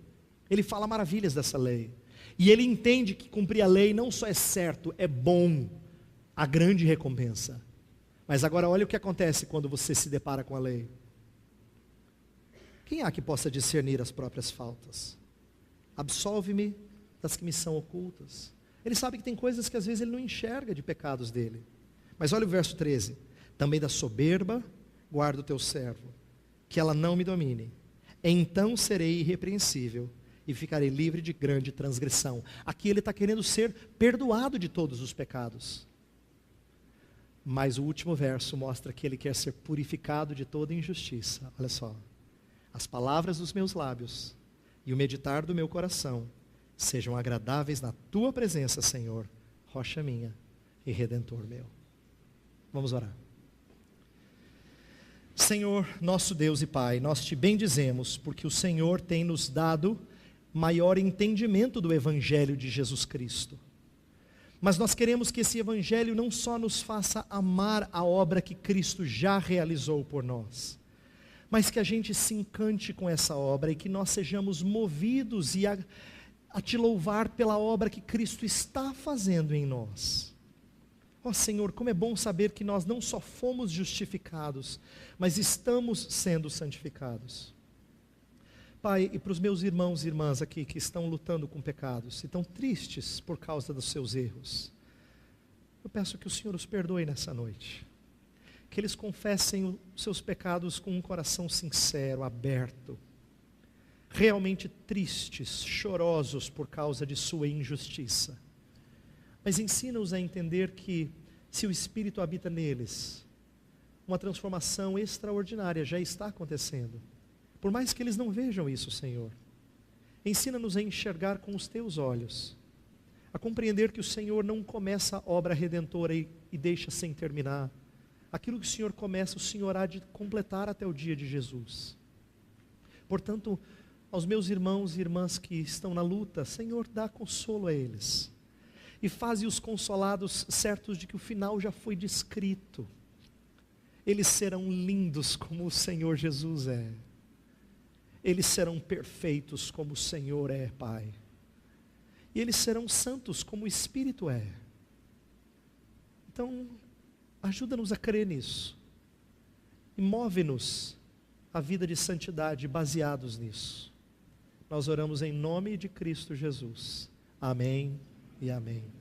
Ele fala maravilhas dessa lei. E ele entende que cumprir a lei não só é certo, é bom, a grande recompensa. Mas agora olha o que acontece quando você se depara com a lei. Quem há que possa discernir as próprias faltas? Absolve-me das que me são ocultas. Ele sabe que tem coisas que às vezes ele não enxerga de pecados dele. Mas olha o verso 13. Também da soberba guarda o teu servo, que ela não me domine. Então serei irrepreensível e ficarei livre de grande transgressão. Aqui ele está querendo ser perdoado de todos os pecados. Mas o último verso mostra que ele quer ser purificado de toda injustiça. Olha só. As palavras dos meus lábios e o meditar do meu coração sejam agradáveis na tua presença, Senhor, rocha minha e redentor meu. Vamos orar. Senhor, nosso Deus e Pai, nós te bendizemos porque o Senhor tem nos dado maior entendimento do Evangelho de Jesus Cristo. Mas nós queremos que esse Evangelho não só nos faça amar a obra que Cristo já realizou por nós, mas que a gente se encante com essa obra e que nós sejamos movidos a te louvar pela obra que Cristo está fazendo em nós. Ó Senhor, como é bom saber que nós não só fomos justificados, mas estamos sendo santificados. Pai, e para os meus irmãos e irmãs aqui que estão lutando com pecados, e estão tristes por causa dos seus erros, eu peço que o Senhor os perdoe nessa noite. Que eles confessem os seus pecados com um coração sincero, aberto, realmente tristes, chorosos por causa de sua injustiça. Mas ensina-os a entender que, se o Espírito habita neles, uma transformação extraordinária já está acontecendo. Por mais que eles não vejam isso, Senhor. Ensina-nos a enxergar com os teus olhos, a compreender que o Senhor não começa a obra redentora e deixa sem terminar. Aquilo que o Senhor começa, o Senhor há de completar até o dia de Jesus. Portanto, aos meus irmãos e irmãs que estão na luta, Senhor, dá consolo a eles. E faze-os consolados, certos de que o final já foi descrito. Eles serão lindos como o Senhor Jesus é. Eles serão perfeitos como o Senhor é, Pai. E eles serão santos como o Espírito é. Então, ajuda-nos a crer nisso. E move-nos a vida de santidade baseados nisso. Nós oramos em nome de Cristo Jesus. Amém e amém.